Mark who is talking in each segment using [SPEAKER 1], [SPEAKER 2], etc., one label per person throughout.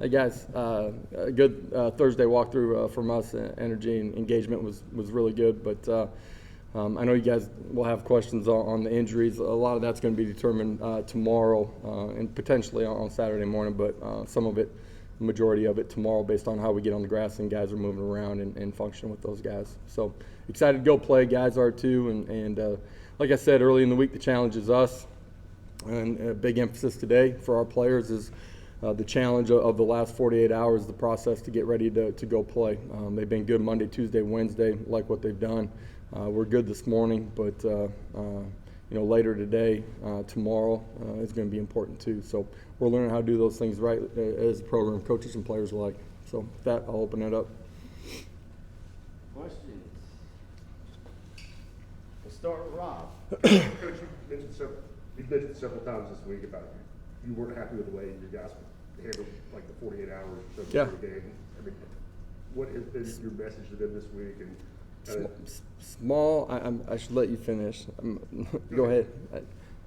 [SPEAKER 1] Hey guys, a good Thursday walkthrough from us. Energy and engagement was really good, but I know you guys will have questions on the injuries. A lot of that's going to be determined tomorrow and potentially on Saturday morning, but some of it, the majority of it tomorrow based on how we get on the grass and guys are moving around and functioning with those guys. So excited to go play. Guys are too, and like I said early in the week, the challenge is us, and a big emphasis today for our players is the challenge of the last 48 hours, the process to get ready to go play. They've been good Monday, Tuesday, Wednesday, like what they've done. We're good this morning, but later today, tomorrow is going to be important too. So we're learning how to do those things right as a program, coaches and players alike. So with that, I'll open it up.
[SPEAKER 2] Questions? We'll start with Rob.
[SPEAKER 3] Coach, you've mentioned several times this week about you weren't happy with the way your guys handled like the 48 hours before the game. I mean, what is your message to them this week? And
[SPEAKER 1] small. I should let you finish. Go ahead.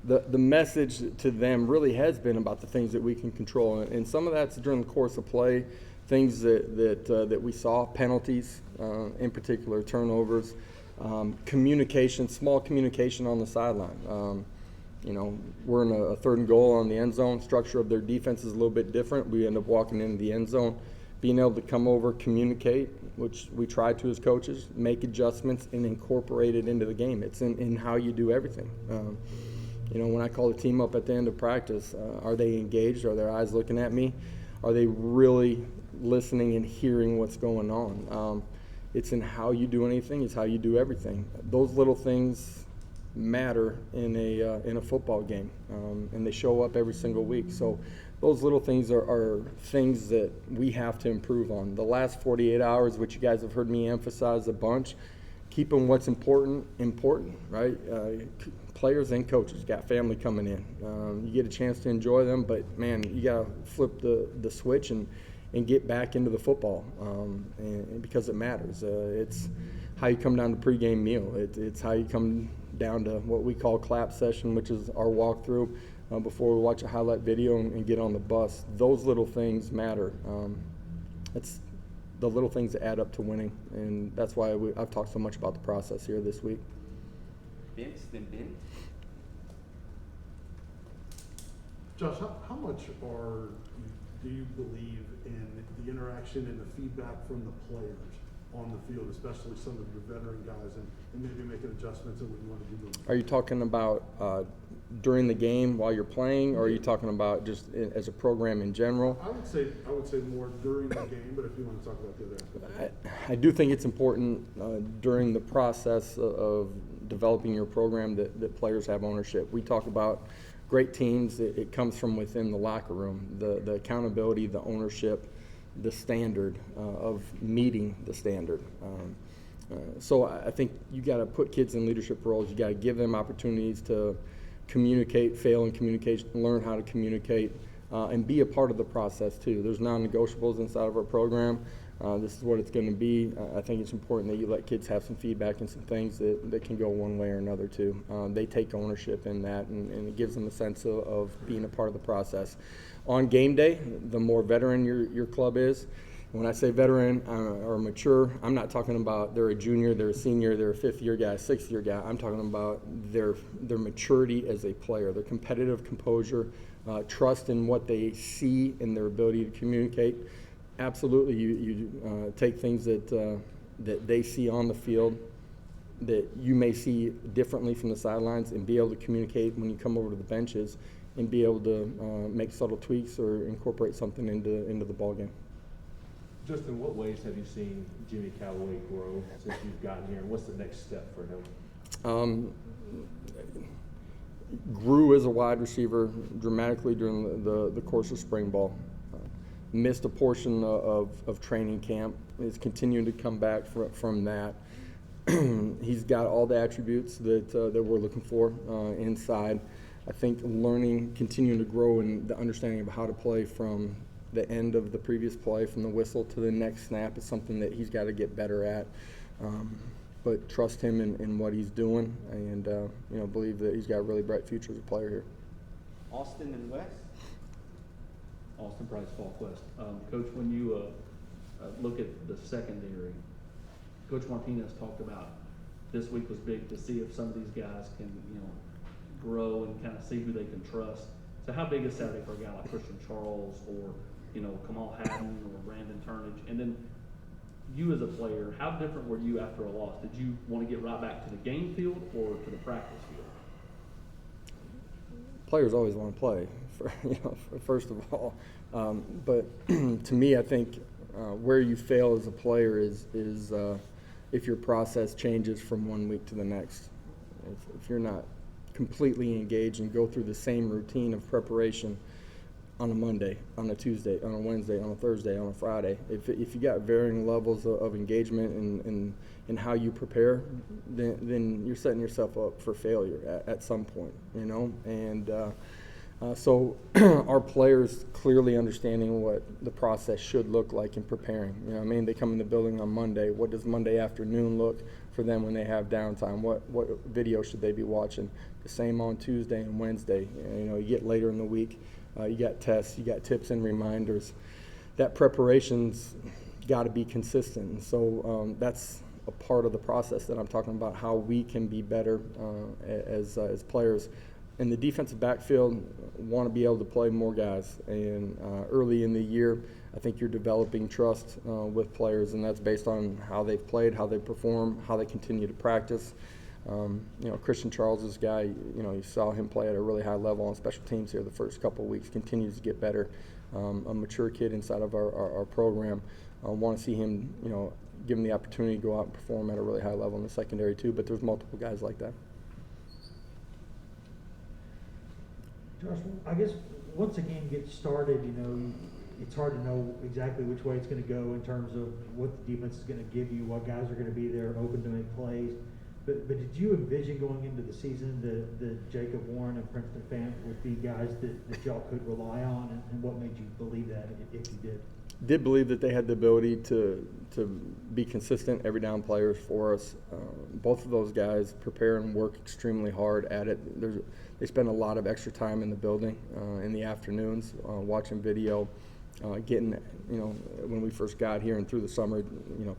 [SPEAKER 1] The message to them really has been about the things that we can control, and some of that's during the course of play, things that we saw, penalties in particular, turnovers, communication, small communication on the sideline. We're in a third and goal on the end zone. Structure of their defense is a little bit different. We end up walking into the end zone, being able to come over, communicate, which we try to as coaches, make adjustments and incorporate it into the game. It's in how you do everything. When I call the team up at the end of practice, are they engaged? Are their eyes looking at me? Are they really listening and hearing what's going on? It's in how you do anything. It's how you do everything. Those little things matter in a football game, and they show up every single week. So those little things are things that we have to improve on. The last 48 hours, which you guys have heard me emphasize a bunch, keeping what's important, right? Players and coaches got family coming in. You get a chance to enjoy them, but man, you got to flip the switch and get back into the football, and because it matters. It's how you come down to pregame meal. It's how you come down to what we call clap session, which is our walkthrough before we watch a highlight video and get on the bus. Those little things matter. It's the little things that add up to winning, and that's why I've talked so much about the process here this week.
[SPEAKER 2] Vince, then Ben.
[SPEAKER 4] Josh, how much do you believe in the interaction and the feedback from the players on the field, especially some of your veteran guys, and maybe making adjustments in what you want to do moving forward?
[SPEAKER 1] Are you talking about during the game while you're playing, or are you talking about just as a program in general?
[SPEAKER 4] I would say more during the game, but if you want to talk about the other aspect.
[SPEAKER 1] I do think it's important during the process of developing your program that players have ownership. We talk about great teams. It comes from within the locker room, the accountability, the ownership, the standard of meeting the standard. So I think you got to put kids in leadership roles. You got to give them opportunities to communicate, fail in communication, learn how to communicate, and be a part of the process too. There's non-negotiables inside of our program. This is what it's going to be. I think it's important that you let kids have some feedback and some things that can go one way or another too. They take ownership in that, and it gives them a sense of being a part of the process. On game day, the more veteran your club is, when I say veteran or mature, I'm not talking about they're a junior, they're a senior, they're a fifth-year guy, a sixth-year guy. I'm talking about their maturity as a player, their competitive composure, trust in what they see and their ability to communicate. Absolutely, you take things that they see on the field that you may see differently from the sidelines and be able to communicate when you come over to the benches and be able to make subtle tweaks or incorporate something into the ball game.
[SPEAKER 5] Just in what ways have you seen Jimmy Callaway grow since you've gotten here, and what's the next step for him?
[SPEAKER 1] Grew as a wide receiver dramatically during the course of spring ball. Missed a portion of training camp. Is continuing to come back from that. He's got all the attributes that we're looking for inside. I think continuing to grow in the understanding of how to play from the end of the previous play, from the whistle to the next snap, is something that he's got to get better at. But trust him in what he's doing, and believe that he's got a really bright future as a player here.
[SPEAKER 2] Austin and Wes.
[SPEAKER 6] Austin Price, Fall Quest. Coach, when you look at the secondary, Coach Martinez talked about this week was big to see if some of these guys can, grow and kind of see who they can trust. So how big is Saturday for a guy like Christian Charles or, Kamal Haddon or Brandon Turnage? And then you as a player, how different were you after a loss? Did you want to get right back to the game field or to the practice field?
[SPEAKER 1] Players always want to play, first of all. But to me, I think where you fail as a player is if your process changes from one week to the next. If you're not completely engaged and go through the same routine of preparation on a Monday, on a Tuesday, on a Wednesday, on a Thursday, on a Friday. If you got varying levels of engagement in how you prepare, then you're setting yourself up for failure at some point, And so our players clearly understanding what the process should look like in preparing. They come in the building on Monday. What does Monday afternoon look for them when they have downtime? What video should they be watching? The same on Tuesday and Wednesday. You get later in the week. You got tests, you got tips and reminders. That preparation's got to be consistent. And so that's a part of the process that I'm talking about, how we can be better as players. In the defensive backfield, want to be able to play more guys. And early in the year, I think you're developing trust with players, and that's based on how they've played, how they perform, how they continue to practice. Christian Charles, this guy, you saw him play at a really high level on special teams here the first couple of weeks, continues to get better. A mature kid inside of our program. Want to see him, give him the opportunity to go out and perform at a really high level in the secondary too, but there's multiple guys like that.
[SPEAKER 7] Josh, I guess once a game gets started, it's hard to know exactly which way it's going to go in terms of what the defense is going to give you, what guys are going to be there open to make plays. But did you envision going into the season that Jacob Warren and Princeton Fant would be guys that y'all could rely on, and what made you believe that if you did?
[SPEAKER 1] Did believe that they had the ability to be consistent every down players for us. Both of those guys prepare and work extremely hard at it. They spend a lot of extra time in the building in the afternoons, watching video, getting, when we first got here and through the summer,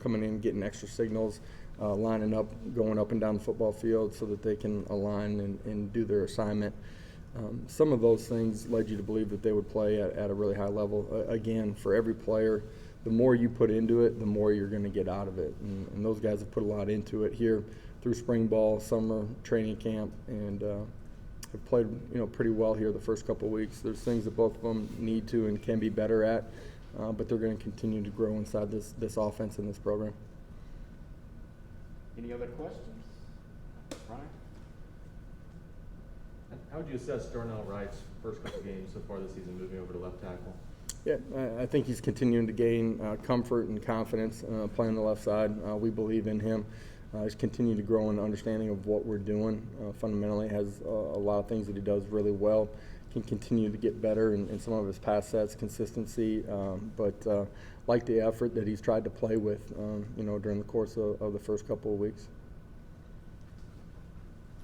[SPEAKER 1] coming in, getting extra signals, lining up, going up and down the football field so that they can align and do their assignment. Some of those things led you to believe that they would play at a really high level. Again, for every player, the more you put into it, the more you're going to get out of it. And those guys have put a lot into it here through spring ball, summer, training camp, and have played pretty well here the first couple of weeks. There's things that both of them need to and can be better at, but they're going to continue to grow inside this offense and this program.
[SPEAKER 2] Any other questions? Ryan?
[SPEAKER 5] How would you assess Darnell Wright's first couple games so far this season, moving over to left tackle?
[SPEAKER 1] Yeah, I think he's continuing to gain comfort and confidence playing the left side. We believe in him. He's continuing to grow in understanding of what we're doing. Fundamentally has a lot of things that he does really well. Can continue to get better in some of his pass sets, consistency, but like the effort that he's tried to play with, during the course of the first couple of weeks.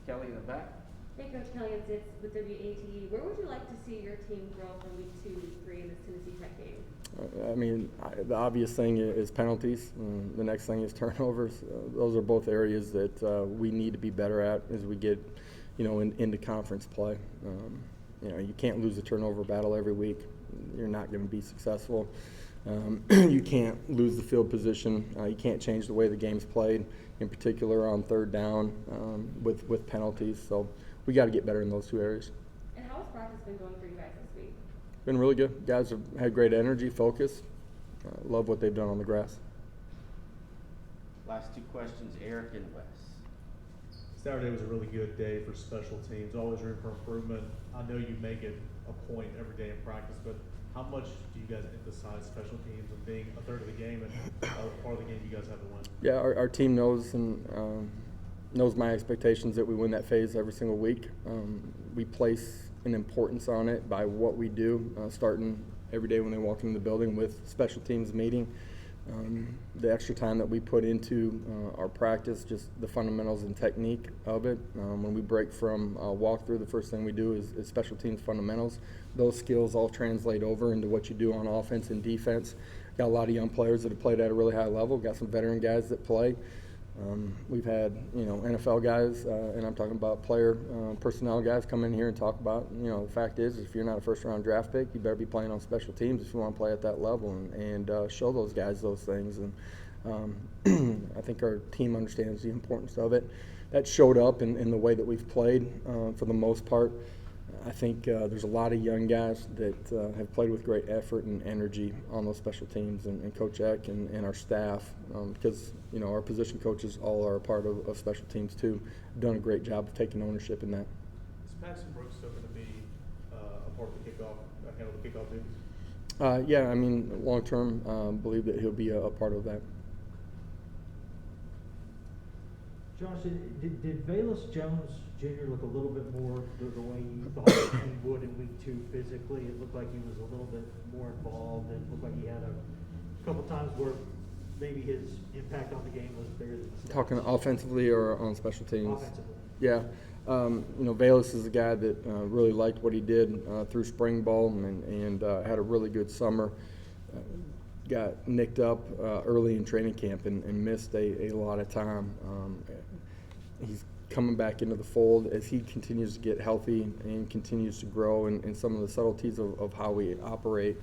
[SPEAKER 2] Kelly in the back.
[SPEAKER 8] Hey, Coach Kelly, it's with WATE. Where would you like to see your team grow from week 2, week 3 in this Tennessee Tech game?
[SPEAKER 1] The obvious thing is penalties. The next thing is turnovers. Those are both areas that we need to be better at as we get, into conference play. You can't lose a turnover battle every week. You're not going to be successful. You can't lose the field position. You can't change the way the game's played, in particular on third down with penalties. So we got to get better in those two areas.
[SPEAKER 8] And how has practice been going for you guys this week?
[SPEAKER 1] Been really good. Guys have had great energy, focus. Love what they've done on the grass.
[SPEAKER 2] Last two questions, Eric and Wes.
[SPEAKER 9] Saturday was a really good day for special teams. Always room for improvement. I know you make it a point every day in practice, but how much do you guys emphasize special teams and being a third of the game and part of the game you guys have to win?
[SPEAKER 1] Yeah, our team knows and knows my expectations that we win that phase every single week. We place an importance on it by what we do, starting every day when they walk into the building with special teams meeting. the extra time that we put into our practice, just the fundamentals and technique of it. When we break from walkthrough, the first thing we do is special teams fundamentals. Those skills all translate over into what you do on offense and defense. Got a lot of young players that have played at a really high level. Got some veteran guys that play. We've had, NFL guys, and I'm talking about player personnel guys come in here and talk about, the fact is, if you're not a first-round draft pick, you better be playing on special teams if you want to play at that level, and show those guys those things. And I think our team understands the importance of it. That showed up in the way that we've played for the most part. I think there's a lot of young guys that have played with great effort and energy on those special teams, and Coach Eck and our staff, because our position coaches all are a part of special teams too, have done a great job of taking ownership in that.
[SPEAKER 9] Is Paxton Brooks still gonna be, a part of the kickoff, handle the kickoff duties?
[SPEAKER 1] Yeah, I mean, long term, believe that he'll be a part of that.
[SPEAKER 7] Josh, did Valus Jones Jr. look a little bit more the way you thought he would in week 2 physically? It looked like he was a little bit more involved. It looked like he had a couple times where maybe his impact on the game was bigger than the stats.
[SPEAKER 1] Talking offensively or on special teams?
[SPEAKER 7] Offensively.
[SPEAKER 1] Yeah. Valus is a guy that really liked what he did through spring ball and had a really good summer. Got nicked up early in training camp and missed a lot of time. He's coming back into the fold as he continues to get healthy and continues to grow, and some of the subtleties of how we operate.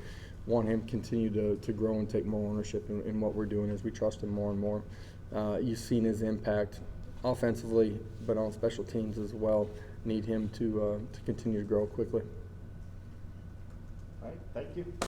[SPEAKER 1] Want him to continue to grow and take more ownership in what we're doing as we trust him more and more. You've seen his impact offensively, but on special teams as well. Need him to continue to grow quickly.
[SPEAKER 2] All right, thank you.